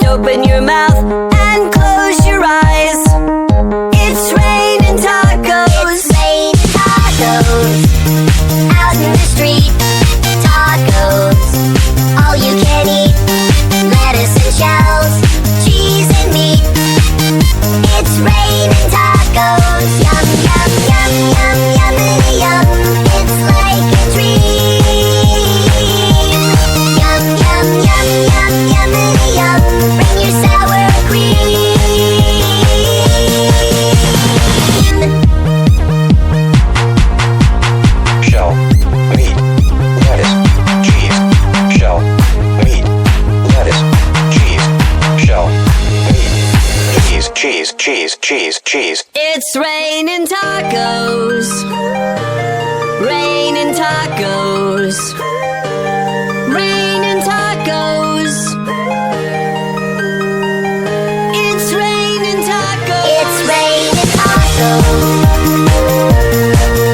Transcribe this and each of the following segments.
open your mouth and close your eyes. It's raining tacos. It's raining tacos out in the street. Tacos, all you can eat. Lettuce and shells, cheese and meat. It's raining tacos. Yum, yum, yum, yum, yummity yum. It's like a dream. Yum, yum, yum, yum, yummity yum. Bring your sour cream. Shell, meat, lettuce, cheese. Shell, meat, lettuce, cheese. Shell, meat, cheese, cheese, cheese, cheese. It's raining tacos. Raining tacos. Raining tacos. It's raining tacos. It's raining tacos.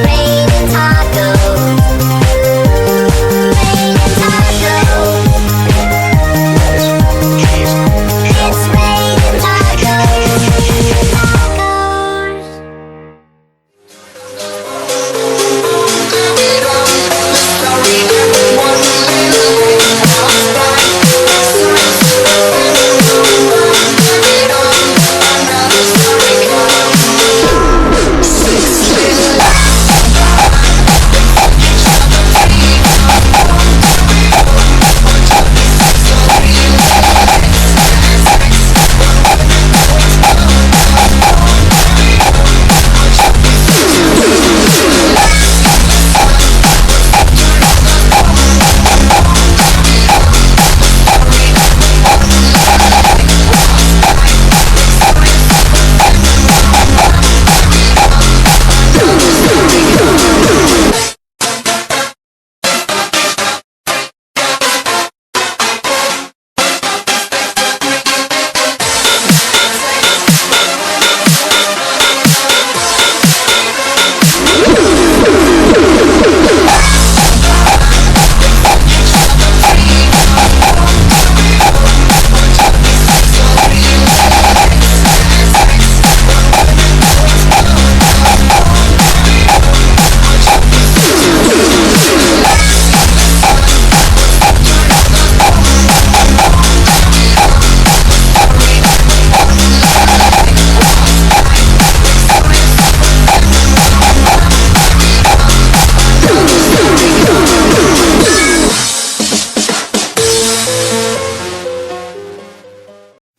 Raining tacos. Raining tacos. Lettuce, cheese. Shell, It's raining tacos.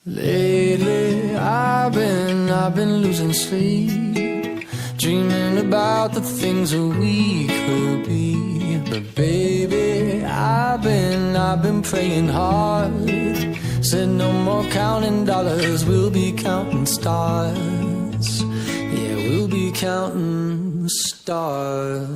Lately, I've been losing sleep, dreaming about the things that we could be. But baby, I've been praying hard. Said no more counting dollars, we'll be counting stars. Yeah, we'll be counting stars.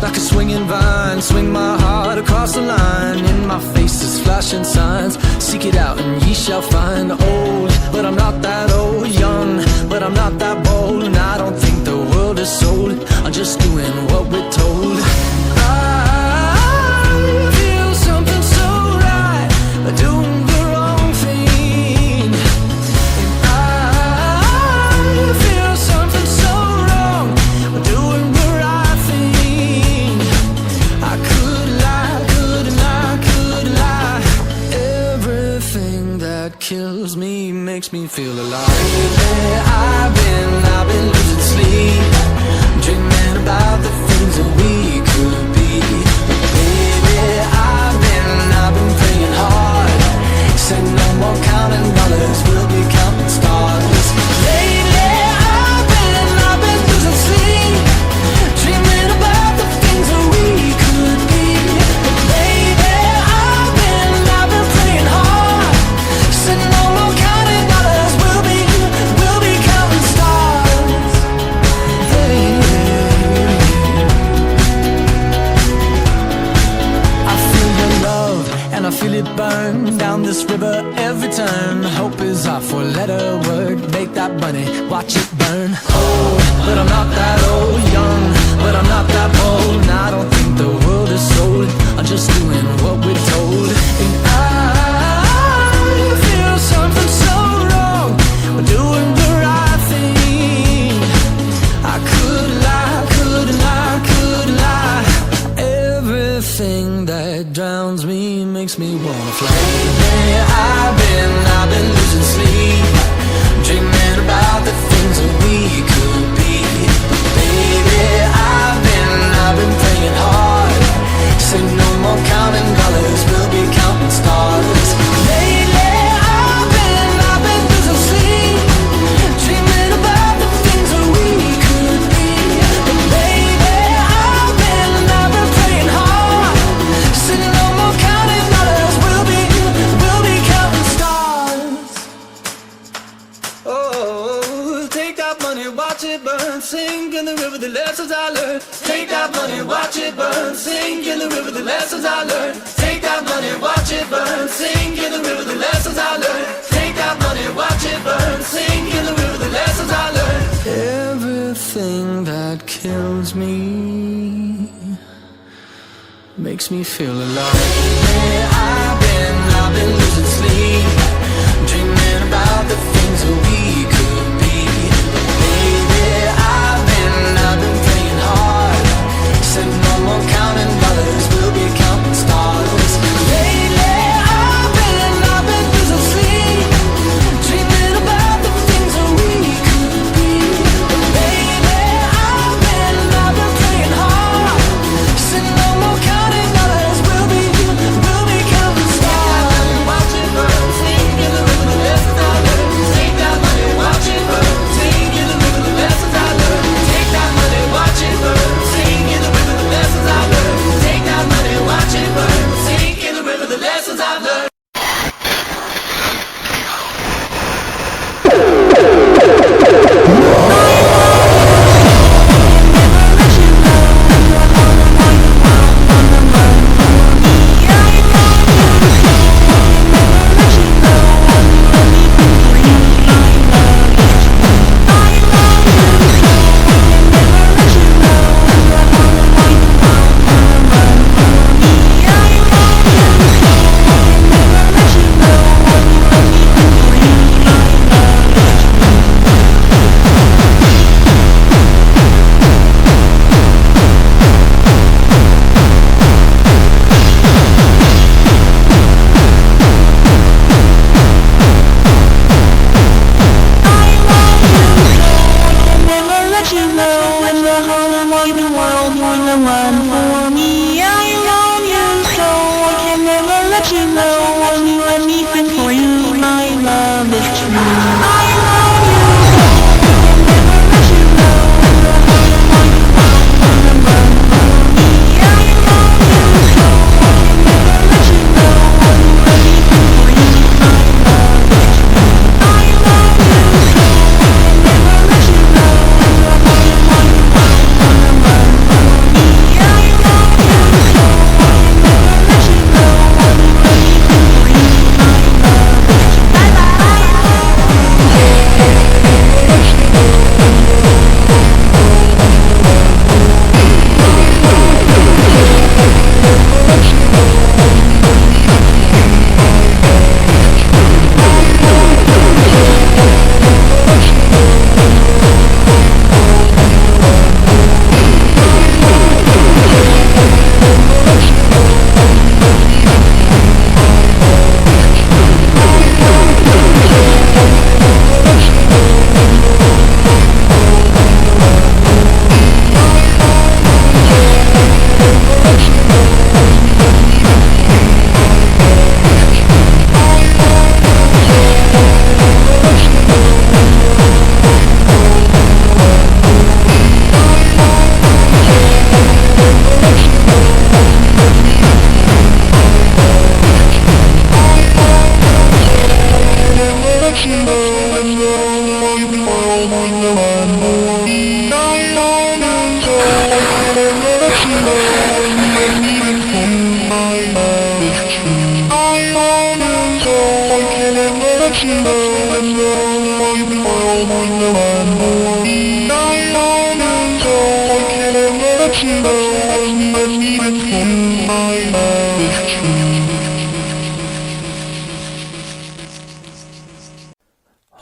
Like a swinging vine, swing my heart across the line. In my face is flashing signs. Seek it out and ye shall find. Old, but I'm not that old. Young, but I'm not that bold. And I don't think the world is sold. I'm just doing what we're told. I feel something so right, doing the wrong thing. And I feel something so wrong, doing the right thing. I could lie, couldn't lie, couldn't lie. Everything that kills me makes me feel alive. I've been losing sleep, dreaming about the things that we could be. Baby, I've been praying hard. Said no more counting dollars, we'll be counting stars. Lately, I've been losing sleep, dreaming about the things that we could be. Baby, I've been praying hard. Said no more counting dollars, we'll be counting stars. burn down this river every turn. Hope is our four-letter word. Make that money, watch it burn. Old, but I'm not that old. Young, but I'm not that bold. And I don't think the world is sold. I'm just doing what we're told. And I feel something so wrong. We're doing the right thing. I could lie, could lie, could lie. Everything that drowns me makes me wanna fly. Lately I've been losing sleep, dreaming about the things that we could be. But baby, I've been praying hard. Say no more counting dollars, we'll be counting stars. Lately I've been losing sleep, dreaming about the things that we could be. But baby, I've been praying hard. Say no more counting dollars, we'll be counting stars. Oh, take that money, watch it burn, sink in the river, the lessons I learned. Take that money, watch it burn, sink in the river, the lessons I learned. Take that money, watch it burn, sink in the river, the lessons I learned. Take that money, watch it burn, sink in the river, the lessons I learned. Everything that kills me makes me feel alive. Lately I've been losing sleep, dreaming about the things that we could be. Baby, I've been praying hard. Said no more counting dollars, we'll be counting stars. Lately I've been losing sleep, dreaming about the things that we could be. Baby, I've been praying hard. Said no more counting dollars, we'll be counting stars. Watch it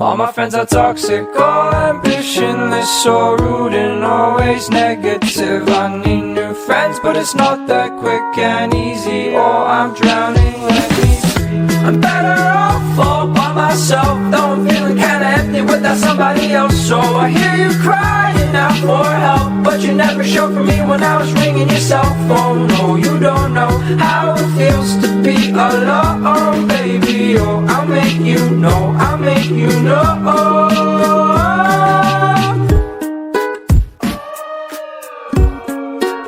All my friends are toxic, all ambitionless, so rude and always negative. I need new friends, but it's not that quick and easy, or I'm drowning, let me free. I'm better off all by myself, though I'm feeling kinda empty without somebody else. So I hear you crying out for help, but you never showed for me when I was ringing your cell phone. No, you don't know how it feels to be alone, baby. Oh, I'll make you know, I'll make you know.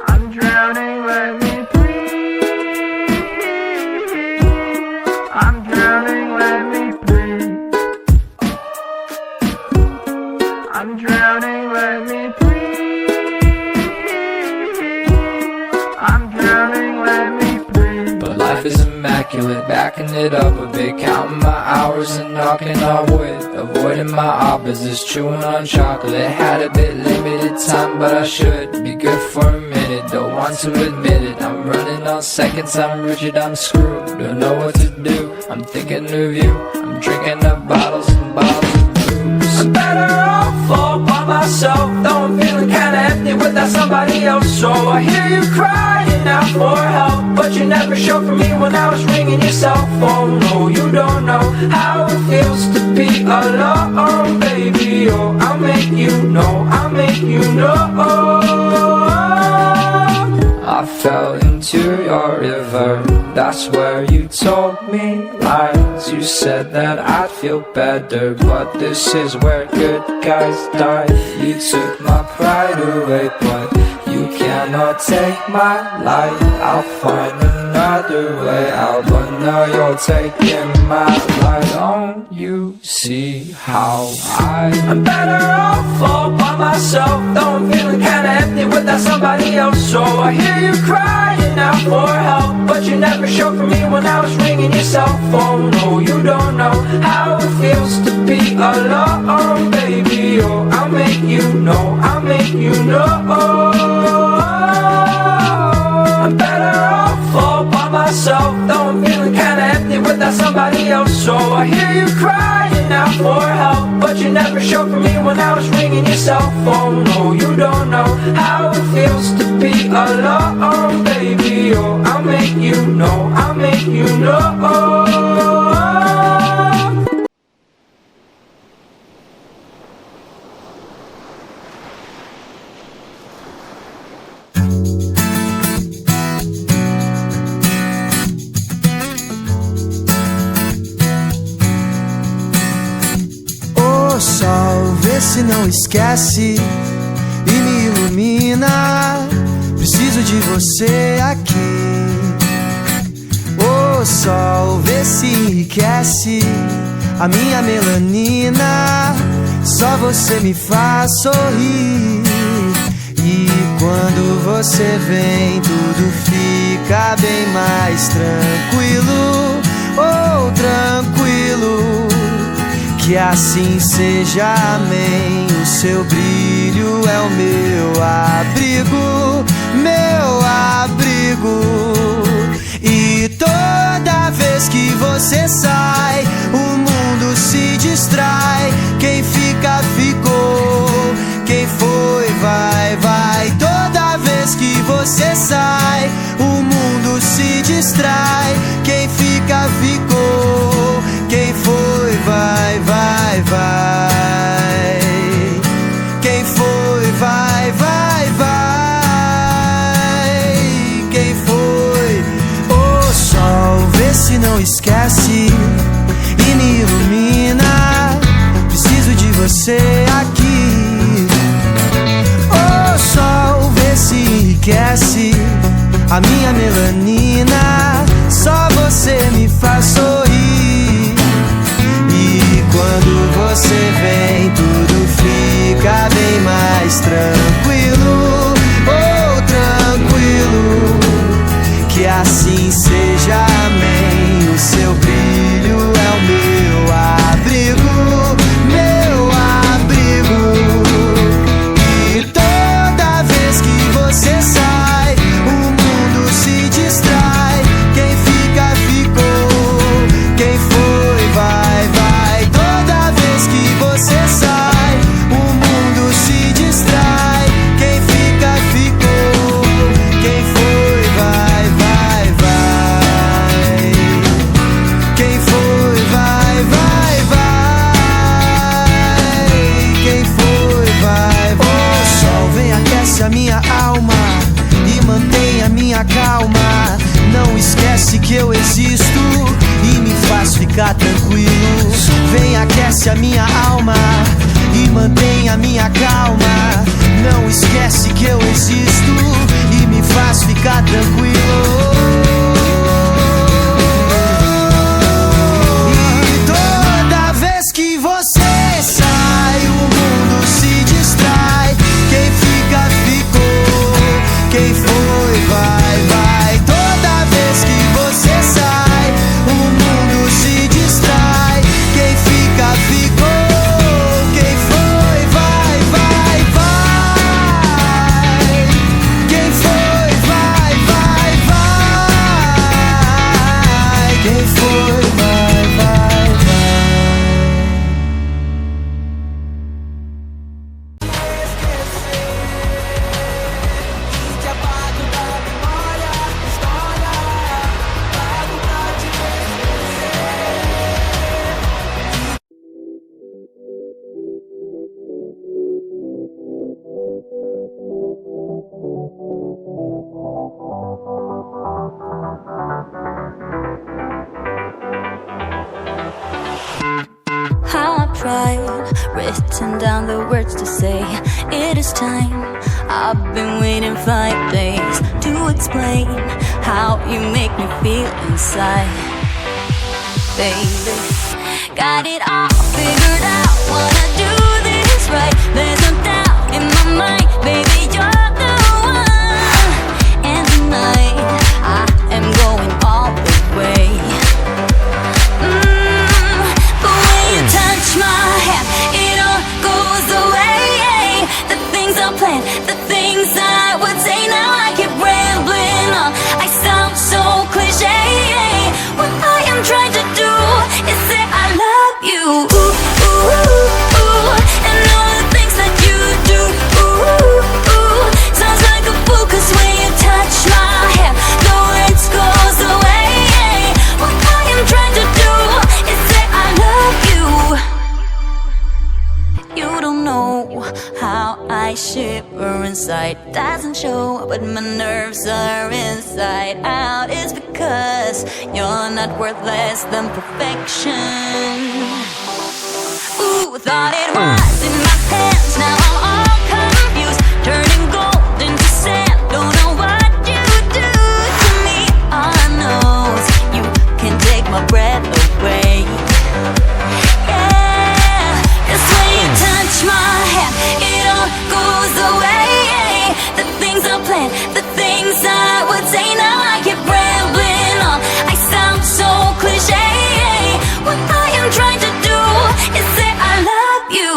I'm drowning, let me breathe. I'm drowning, let me breathe. I'm drowning, let me breathe. I'm drowning, let me breathe. But life is immaculate, backing it up a bit, counting my hours and knocking on wood, avoiding my opposites, chewing on chocolate. Had a bit limited time, but I should be good for a minute. Don't want to admit it, I'm running on seconds, I'm rigid, I'm screwed. Don't know what to do, I'm thinking of you. I'm drinking up bottles and bottles of booze. I'm better off all by myself, though I'm feeling kinda empty without somebody else. So I hear you crying out for help, but you never showed for me when I was ringing your cell phone. No, you don't know how it feels to be alone, baby. Oh, I'll make you know, I'll make you know. I fell into your river, that's where you told me lies. You said that I'd feel better, but this is where good guys die. You took my pride away, but you cannot take my life. I'll find another way out, but now you're taking my life. Don't you see how I'm better off all by myself, though I'm feeling kinda empty without somebody else. So I hear you crying out for help, but you never showed for me when I was ringing your cell phone. No, you don't know how it feels to be alone, baby. Oh, I'll make you know, I'll make you know. I'm better off all by myself, though I'm feeling kinda empty without somebody else. So I hear you crying out for help, but you never showed for me when I was ringing your cell phone. No, you don't know how it feels to be alone, baby. Oh, I'll make you know, I'll make you know. Sol, vê se não esquece e me ilumina. Preciso de você aqui. Ô sol, vê se enriquece a minha melanina. Só você me faz sorrir. E quando você vem, tudo fica bem mais tranquilo. Oh, tranquilo. Que assim seja, amém. O seu brilho é o meu abrigo, meu abrigo. E toda vez que você sai, o mundo se distrai. Quem fica, ficou. Quem foi, vai, vai. Toda vez que você sai, o mundo se distrai. Quem fica, ficou. Quem foi, vai, vai, vai. Quem foi, vai, vai, vai. Quem foi? Ô sol, vê se não esquece e me ilumina. Preciso de você aqui. Ô sol, vê se enriquece a minha melanina. Só você me faz sorrir. E quando você vem, tudo fica bem mais tranquilo. Oh, tranquilo. Que assim seja, amém. O seu brilho é o meu abrigo. ficar tranquilo. Vem, aquece a minha alma e mantém a minha calma. Não esquece que eu existo e me faz ficar tranquilo. E toda vez que você sai, o mundo se distrai. Quem fica, ficou. Quem foi, vai, vai. Toda vez que você sai, o mundo se distrai. Quem fica, ficou. Quem foi, vai, vai, vai. Quem foi, vai, vai, vai. Quem foi, vai, vai, vai. Te apago da memória, história. Pago pra te How I tried, written down the words to say it is time. I've been waiting 5 days to explain how you make me feel inside. Baby, got it all figured out, wanna do this right. There's no doubt in my mind, baby, you're the one. And tonight, I am going all the way. The way you touch my hair, it all goes away. The things I planned, the things I would say, now I keep rambling on. I sound so cliche. What I am trying to do is say I love you. Ooh, ooh, ooh. And all the things that you do. Ooh, ooh. Sounds like a fool, 'cause when you touch my hair, the words goes away. What I am trying to do is say I love you. You don't know how I shiver inside. Doesn't show, but my nerves are inside out. It's because you're not worth less than perfection. Ooh, thought it was in my hands, now I'm all confused. Turning gold into sand, don't know what you do to me. All I know is you can take my breath away. Yeah, 'cause when you touch my hand, it all goes away. The things I planned, the things I would say, now I keep rambling on. I sound so cliche. What I am trying to do is say I love you.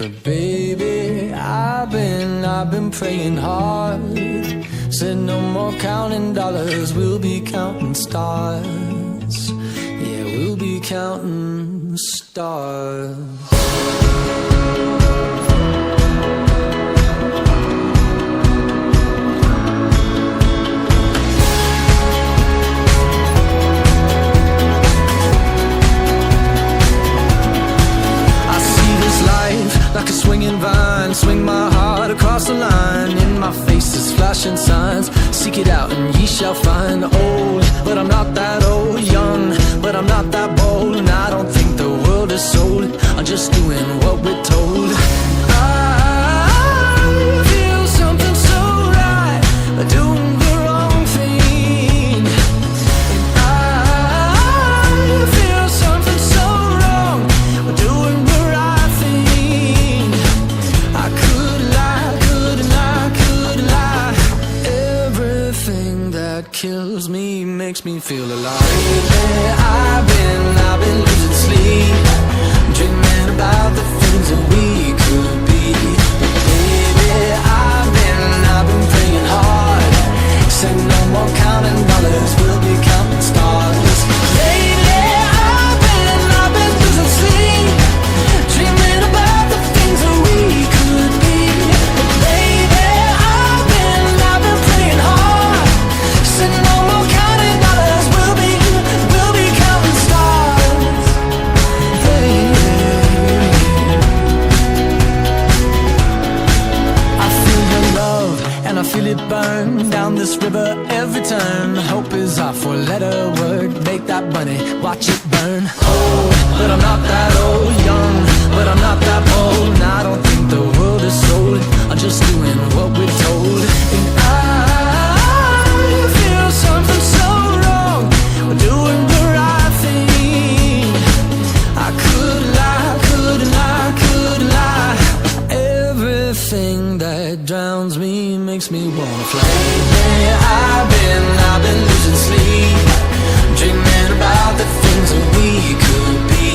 But baby, I've been praying hard. Said no more counting dollars, we'll be counting stars. Yeah, we'll be counting stars. Like a swinging vine, swing my heart across the line. In my face is flashing signs. Seek it out and ye shall find. Old, but I'm not that old. Young, but I'm not that bold. And I don't think the world is sold. I'm just doing what we're told. I feel something so right, doing the wrong thing. And I feel something so wrong, doing the right thing. I could lie, couldn't lie, couldn't lie. Everything that kills me makes me feel alive. Lately I've been losing sleep, dreaming about the things that we could be. But baby, I've been praying hard. Said no more counting dollars, we'll be counting stars. Lately I've been losing sleep, dreaming about the things that we could be. But baby, I've been praying hard. Said no more counting dollars, we'll be counting stars. I feel your love and I feel it burn down this river every turn. Hope is our four-letter word. Make that money, watch it burn. Old, but I'm not that old. Young, but I'm not that bold. And I don't think the world is sold. I'm just doing what we're told. And I feel something so wrong, we're doing the right thing. I could lie, couldn't lie, couldn't lie. Everything that drowns me makes me wanna fly. Lately I've been losing sleep, dreaming about the things that we could be.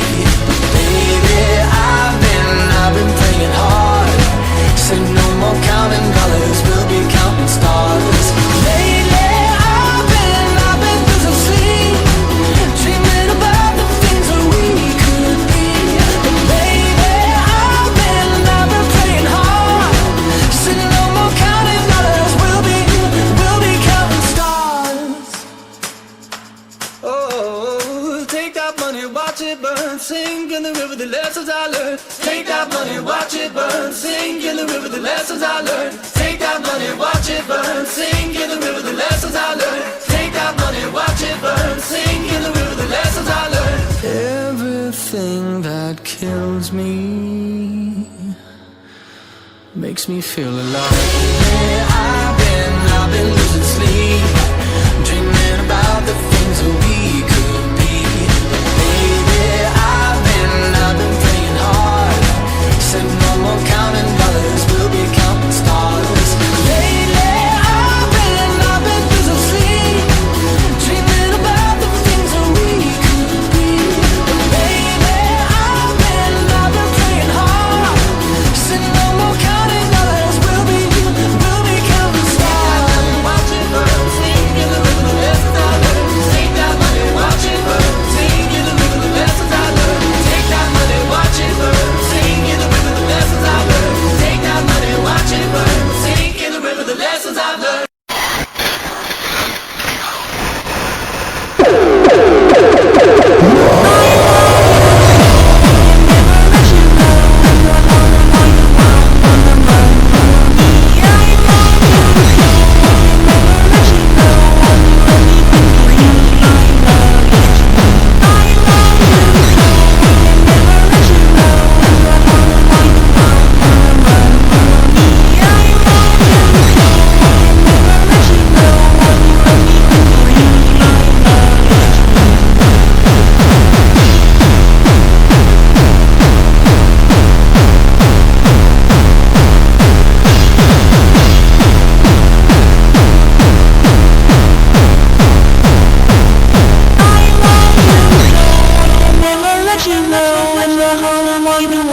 But baby, I've been praying hard. Say no more counting dollars, we'll be counting stars. Lately I've been losing sleep, dreaming about the things that we could be. But baby, I've been praying hard. Say no more counting dollars, we'll be counting stars. Oh, take that money, watch it burn, sink in the river, the lessons I learned. Take that money, watch it burn, sink in the river, the lessons I learned. Take that money, watch it burn, sink in the river, the lessons I learned. Take that money, watch it burn, sink in the river, the lessons I learned. Everything that kills me makes me feel alive. Yeah, I've been losing sleep, dreaming about the things that we could be. But baby, I've been praying hard. Said no more counting dollars, we'll be counting stars. Lately I've been losing sleep, dreaming about the things that we could be. But baby, I've been praying hard. Said no more counting dollars, we'll be counting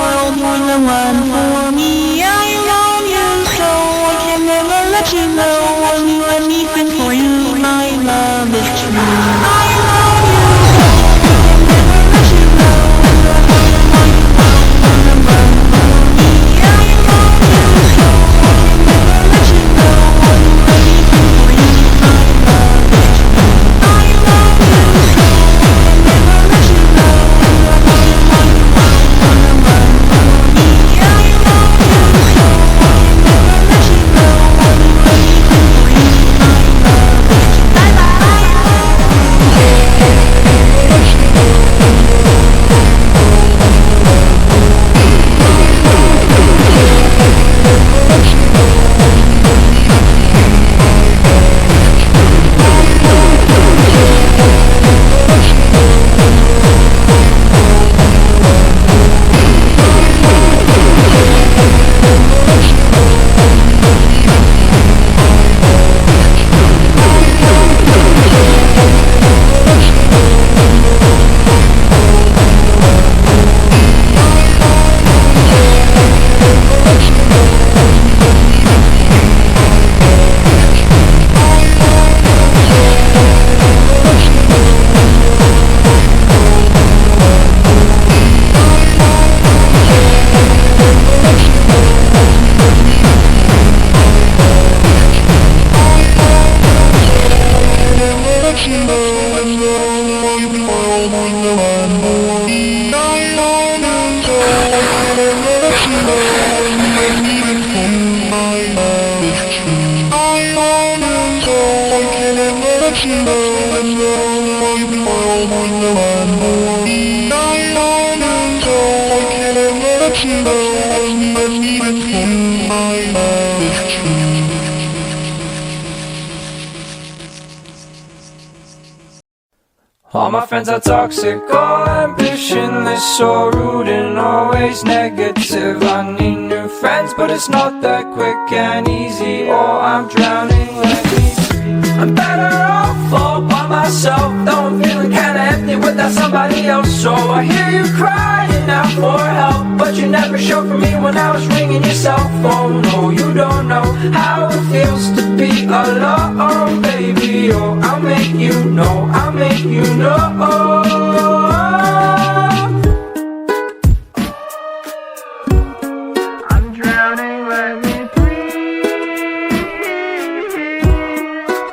world, you're the one for me. I love you so, I can never let you go. I'll do anything for you, my love is true. I love you so, I can never let you go. You're the one for me. I love you so, I can never let you go. I'll do anything for you, my love is true. I love you so, I can never let you go. You're the one for me. I love you so, I can never let you go. I'll do anything for you, my love is true. Bye bye. All my friends are toxic, all ambitionless, so rude and always negative. I need new friends, but it's not that quick and easy. Oh, I'm drowning, let me free. I'm better off all by myself, though I'm feeling kinda empty without somebody else. So I hear you crying out for help, but you never showed for me when I was ringing your cell phone. No, you don't know how it feels to be alone, baby. Oh, I'll make you know, I'll make you know. I'm drowning, let me breathe.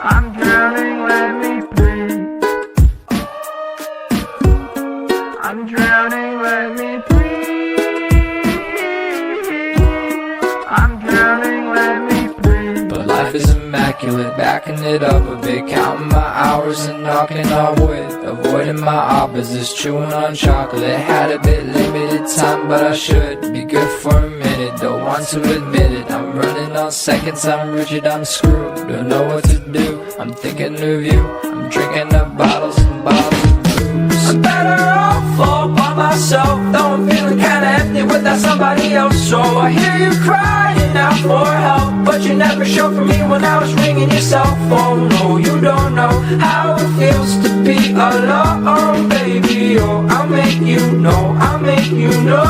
I'm drowning, let me breathe. I'm drowning, let me breathe. I'm drowning, let me breathe. But life is immaculate, backing it up a bit, counting my hours and knocking on wood, avoiding my opposites, chewing on chocolate. Had a bit limited time, but I should be good for a minute. Don't want to admit it, I'm running on seconds, I'm rigid, I'm screwed. Don't know what to do, I'm thinking of you. I'm drinking up bottles and bottles of booze. I'm better off all by myself, though I'm feeling kinda empty without somebody else. So I hear you crying out for help, but you never showed for me when I was ringing your cell phone. No, you don't know how it feels to be alone, baby. Oh, I'll make you know, I'll make you know.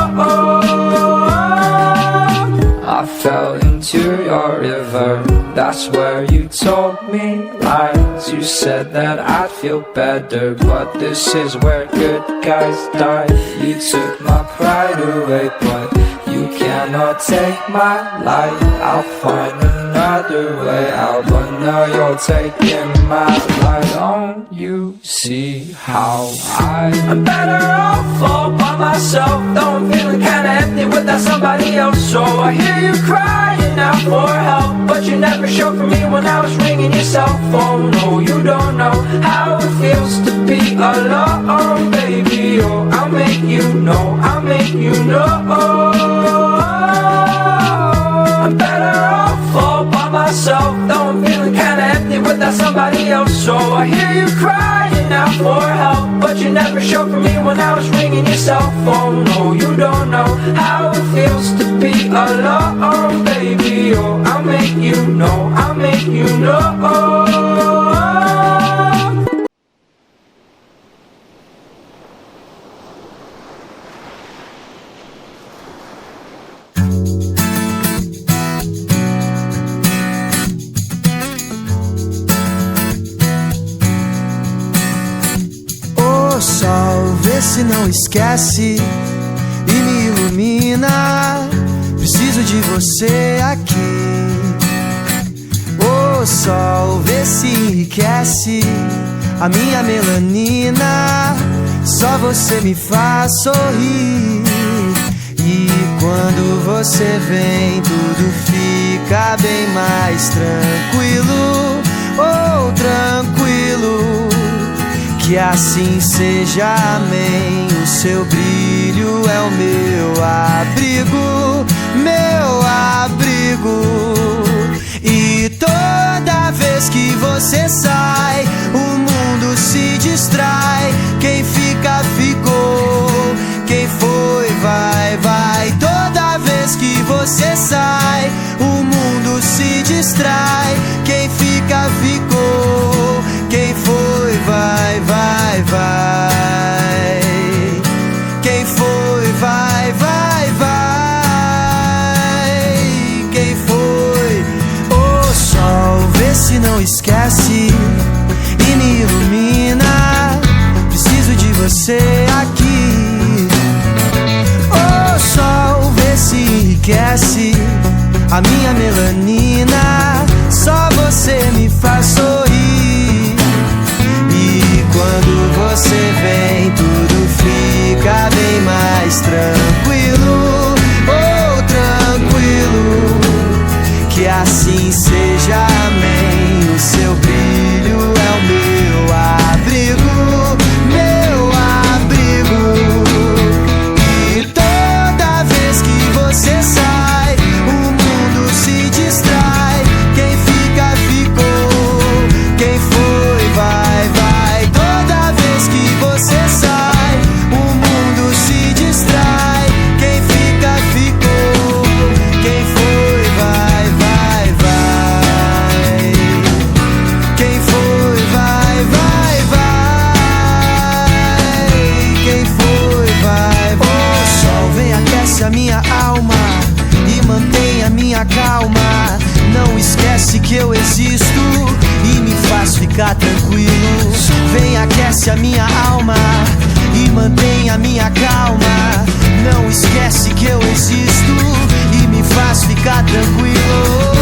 I fell into your river, that's where you told me lies. You said that I'd feel better, but this is where good guys die. You took my pride away, but you cannot take my life. I'll find another way out, but now you're taking my life. Don't you see how I'm better off all by myself, though I'm feeling kinda empty without somebody else. So I hear you crying out for help, but you never showed for me when I was ringing your cell phone. No, you don't know how it feels to be alone, baby. Oh, I'll make you know, I'll make you know. I'm better off all by myself, though I'm feeling kinda empty without somebody else. So I hear you crying out for help, but you never showed for me when I was ringing your cell phone. No, you don't know how it feels to be alone, baby. Oh, I'll make you know, I'll make you know. se não esquece e me ilumina. Preciso de você aqui. O sol vê se enriquece a minha melanina. Só você me faz sorrir. E quando você vem, tudo fica bem mais tranquilo. Oh, tranquilo. Que assim seja, amém. O seu brilho é o meu abrigo, meu abrigo. E toda vez que você sai, o mundo se distrai. Quem fica, ficou. Quem foi, vai, vai. Toda vez que você sai, o mundo se distrai. Quem fica, ficou. Quem foi, vai, vai, vai. Quem foi, vai, vai, vai. Quem foi? O sol vê se não esquece e me ilumina. Preciso de você aqui. O sol vê se enriquece a minha melanina. Só você me faz sorrir. E quando você vem, tudo fica bem mais tranquilo. Oh, tranquilo. Que assim seja, amém. O seu brilho é o meu abrigo, meu abrigo. E toda vez que você sai, o mundo se distrai. Quem fica, ficou. Quem foi, vai, vai. Toda vez que você sai, o mundo se distrai. Quem fica, ficou. Quem foi, vai, vai, vai. Quem foi, vai, vai, vai. Quem foi, vai, vai. O sol vem, aquece a minha alma e mantém a minha calma. Não esquece que eu existo e me faz ficar tranquilo. Vem, aquece a minha alma e mantém a minha calma. Não esquece que eu existo e me faz ficar tranquilo.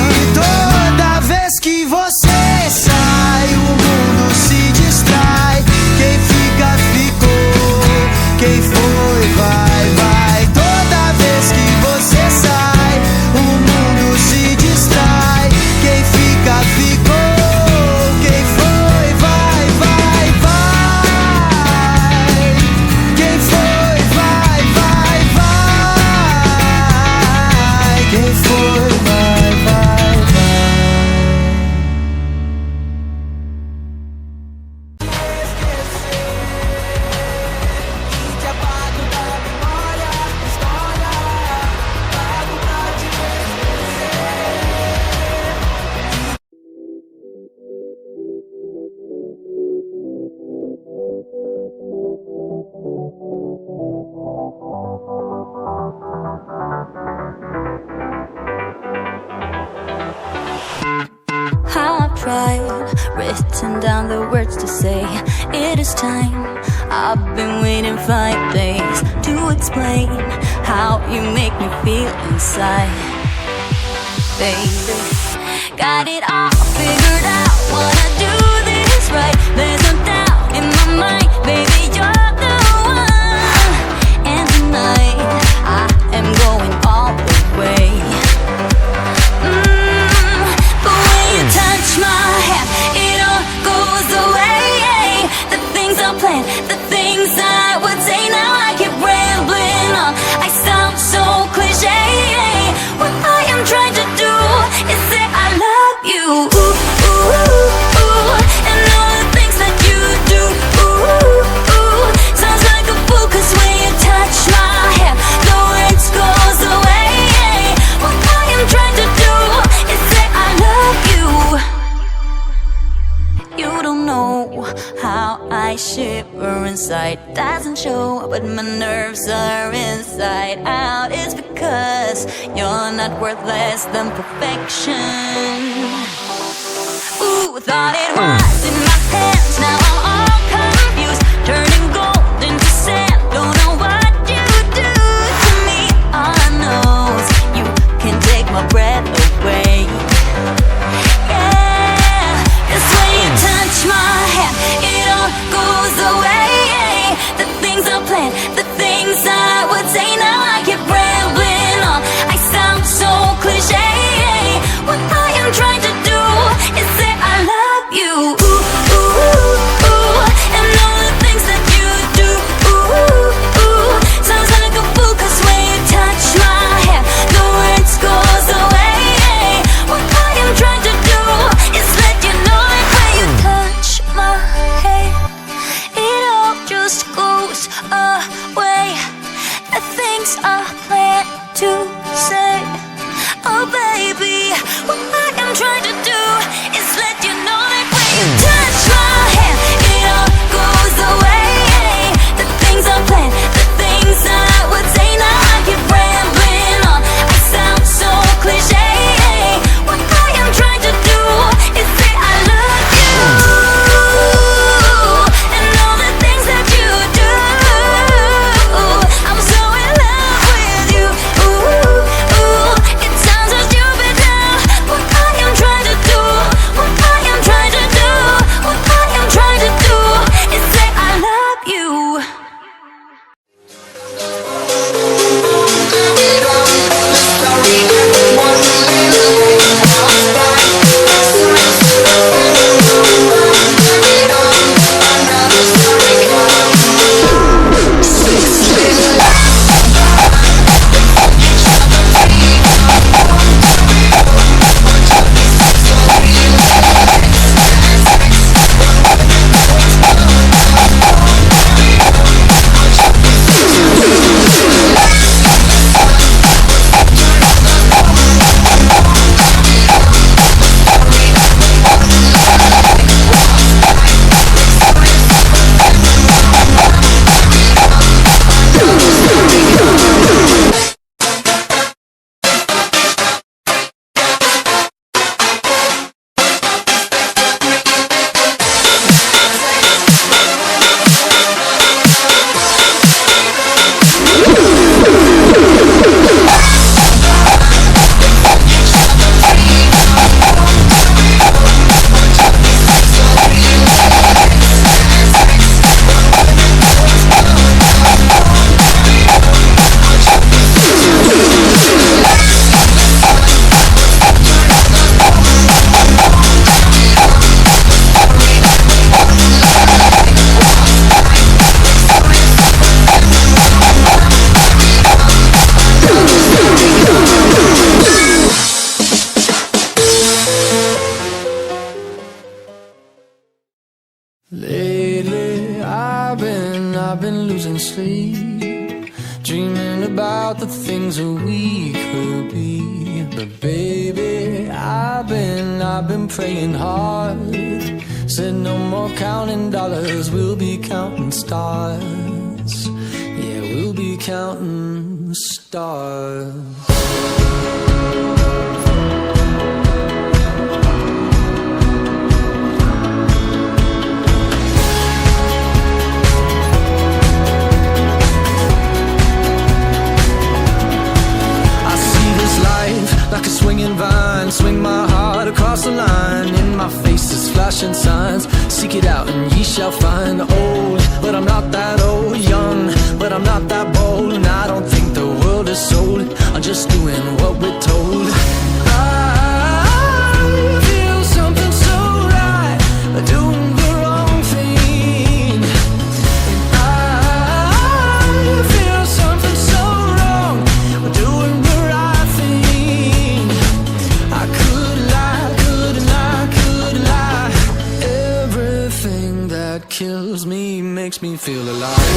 E toda vez que você sai, o mundo se distrai. Quem fica, ficou. Quem foi, vai, vai. Toda vez que você sai, o mundo se distrai. Quem fica, ficou. Quem foi, vai, vai, vai. Quem foi, vai, vai, vai. Quem foi, vai, vai, vai. Te apago da memória, história. Pago pra te I've tried, written down the words to say it is time. I've been waiting 5 days to explain how you make me feel inside. Baby, got it all figured out, wanna do this right. There's no doubt in my mind, baby, you're the one. And tonight, I am going all the way. The way you touch my hair, it all goes away. The things I planned, the things I would say, now I keep rambling on. I sound so cliche. What I am trying to do is say I love you. Ooh, ooh, ooh, ooh. And all the things that you do. Ooh, ooh. Sounds like a fool, 'cause when you touch my hair, the words goes away. What I am trying to do is say I love you. You don't know how I shiver inside. Doesn't show, but my nerves are inside out. It's because you're not worth less than perfection. Ooh, thought it was in my head. plan, the things I would say now I keep rambling on. I sound so cliche. What I am trying to do is say I love you. Ooh, ooh, ooh, and all the things that you do. Ooh, ooh, sounds like a fool 'cause when you touch my hair, the words goes away. What I am trying to do is let you know that when you touch my hair, it all just goes away. The things I plan to say, oh baby, what I am trying to do is let you know that when you touch my hair, it all goes away. The things I plan, the things I would say now I keep rambling on. I sound so cliche. What I am trying to do is say I love you, and all the things that you do. I'm so in love with you. Ooh, ooh, it sounds so stupid now. What I am trying to do, what I am trying to do, what I am trying to do is say I love you. Lately I've been losing sleep, dreaming about the things that we could be. But baby, I've been praying hard. Said no more counting dollars, we'll be counting stars. Yeah, we'll be counting stars. Like a swinging vine, swing my heart across the line. In my face is flashing signs. Seek it out and ye shall find. Old, but I'm not that old. Young, but I'm not that bold. And I don't think the world is sold. I'm just doing what we're told. I feel something so right, doing the wrong thing. And I feel something so wrong, doing the right thing. I could lie, couldn't lie, couldn't lie. Everything that kills me makes me feel alive.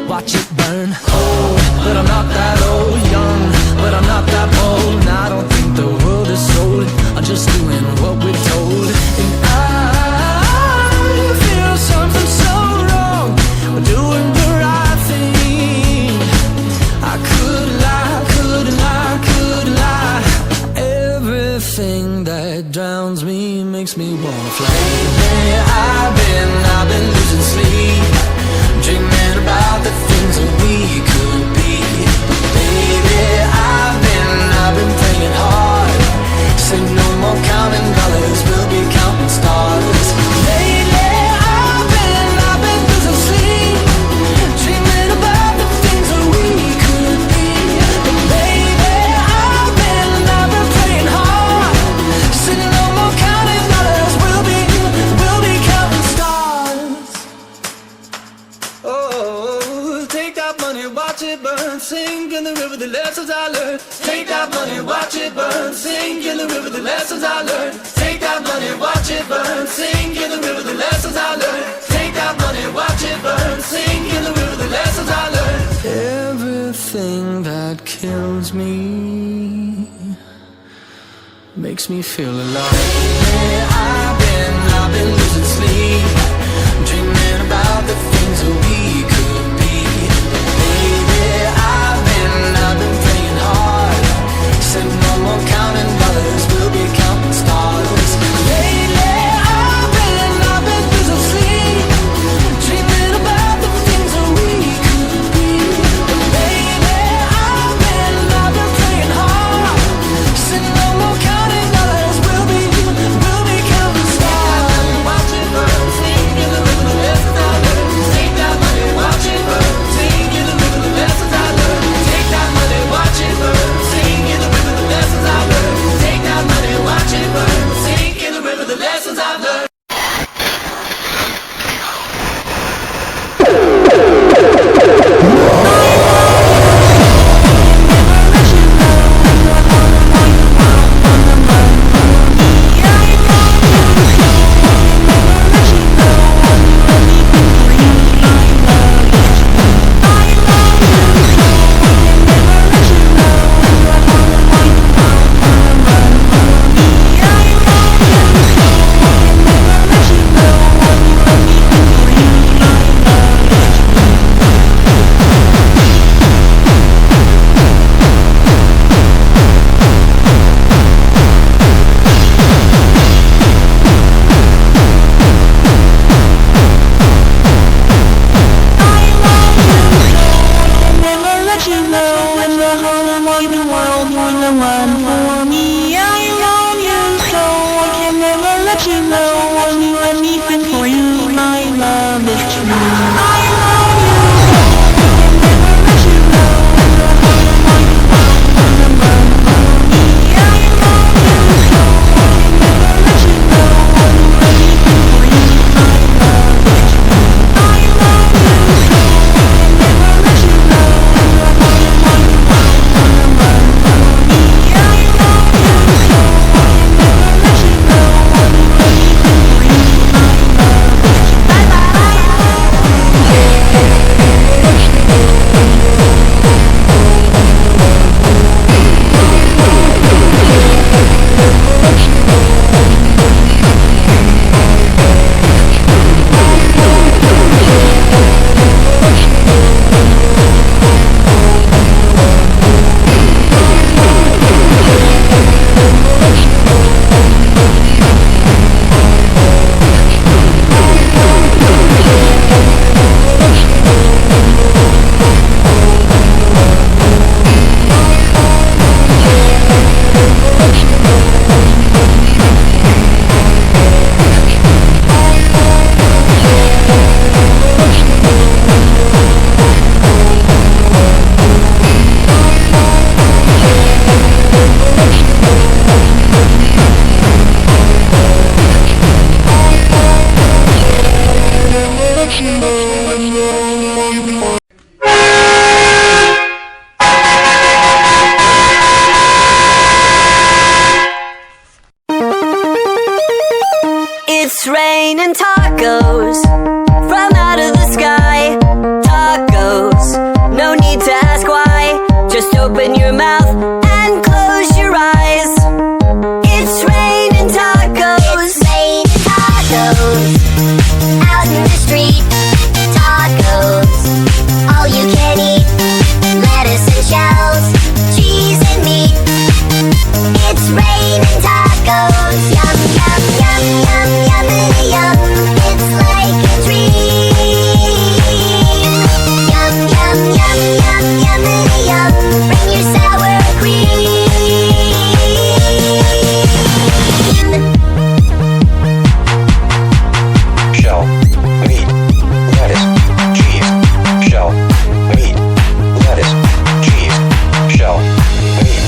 watch it burn. Cold, but I'm not that old. Young, but I'm not that bold. And I don't think the world is sold. I'm just doing what we're told. And I feel something so wrong. We're doing the right thing. I could lie, could lie, could lie. Everything that drowns me makes me wanna fly. Lately I've been losing sleep, dreaming about the things that we could be. Baby, I've been praying hard. Say no more counting dollars, we'll be counting stars. Lately I've been losing sleep, dreaming about the things that we could be. But baby, I've been praying hard. Say no more counting dollars, we'll be counting stars. Oh, take that money, watch it burn, sink in the river, the lessons I learned. Take that money, watch it burn, sink in the river, the lessons I learned. Take that money, watch it burn, sink in the river, the lessons I learned. Take that money, watch it burn, sink in the river, the lessons I learned. Everything that kills me makes me feel alive. Yeah, I've been losing sleep, dreaming about the things that we could be. Baby, I've been praying hard. Said no more counting dollars, we'll be counting stars. Lately, I've been losing sleep, dreaming about the things that we could be. But baby, I've been praying hard. Said no more counting dollars, we'll be counting stars. Watch it burn, sink in the river, the lessons I learned. Take that money. tacos. No need to ask why, just open your mouth and close your eyes. It's raining tacos. It's raining tacos out in the street. Tacos, all you can eat. Lettuce and shells, cheese and meat. It's raining tacos. Yum, yum, yum, yum, yummity yum. It's like a dream. Yum, yum, yum, yum, yummity yum. Bring your sour cream. Shell, meat, lettuce, cheese. Shell, meat, lettuce, cheese. Shell, meat,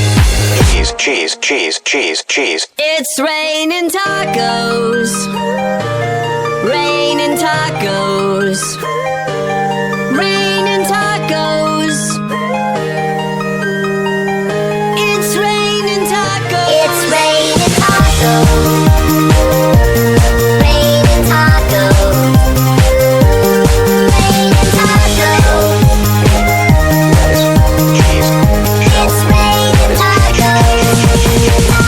cheese, cheese, cheese, cheese. It's raining tacos. Raining tacos. Raining tacos. It's raining tacos. It's raining tacos. Raining tacos. Raining tacos. Lettuce, cheese. It's raining tacos. Tacos.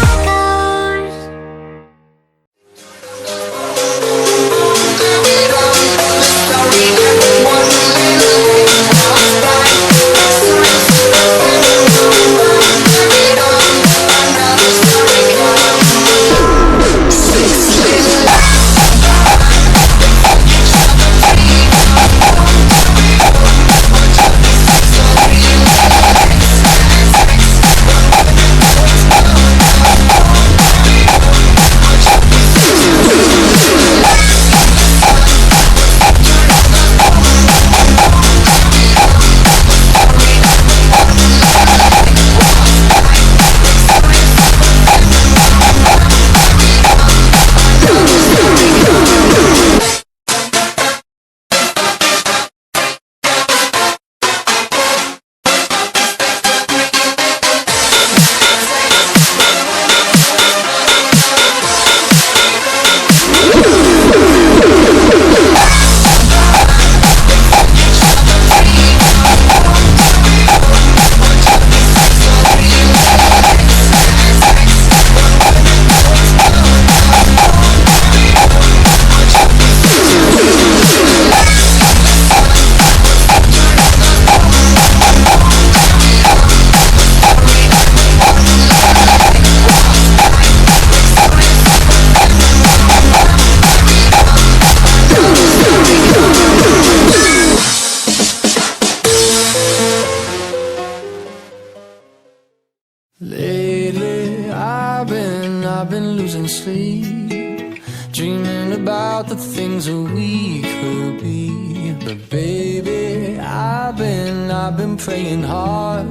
Lately, I've been losing sleep, dreaming about the things that we could be. But baby, I've been praying hard.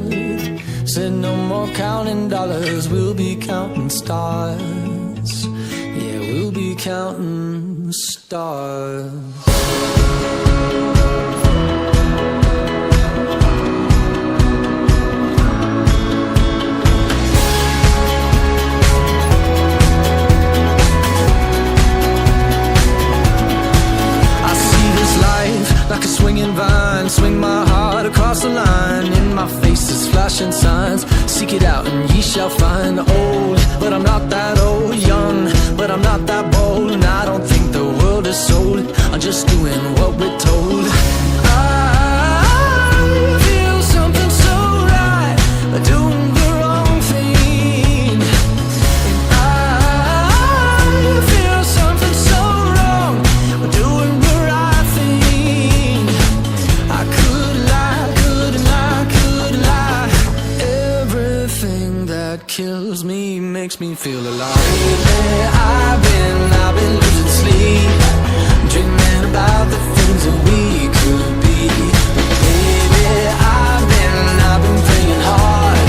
Said no more counting dollars, we'll be counting stars. Yeah, we'll be counting stars. Like a swinging vine, swing my heart across the line. In my face is flashing signs. Seek it out and ye shall find. Old, but I'm not that old. Young, but I'm not that bold. And I don't think the world is sold. I'm just doing what we're told. I feel something so right, doing the wrong thing. And I feel something so wrong, doing the right thing. I could lie, couldn't lie, couldn't lie. Everything that kills me makes me feel alive. Lately, I've been losing sleep, dreaming about the things that we could be. But baby, I've been praying hard.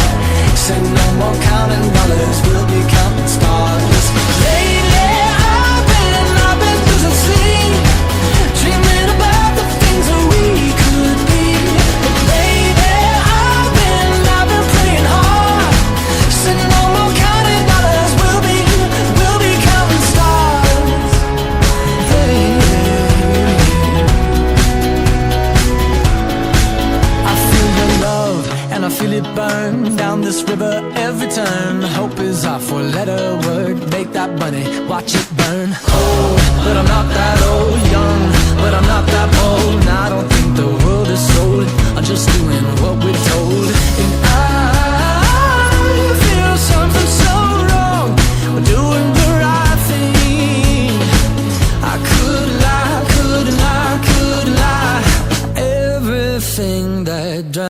Said no more counting dollars, we'll be counting stars. Lately, I've been losing sleep, dreaming about the things that we could be. But baby, I've been praying hard. Said no more counting dollars, we'll be counting stars. Hey, burn down this river every turn. Hope is our four-letter word. Make that money, watch it burn. Old, but I'm not that old. Young, but I'm not that bold. And I don't think the world is sold. I'm just doing what we're told. And I feel something so wrong. We're doing the right thing. I could lie, couldn't lie, couldn't lie. Everything that drives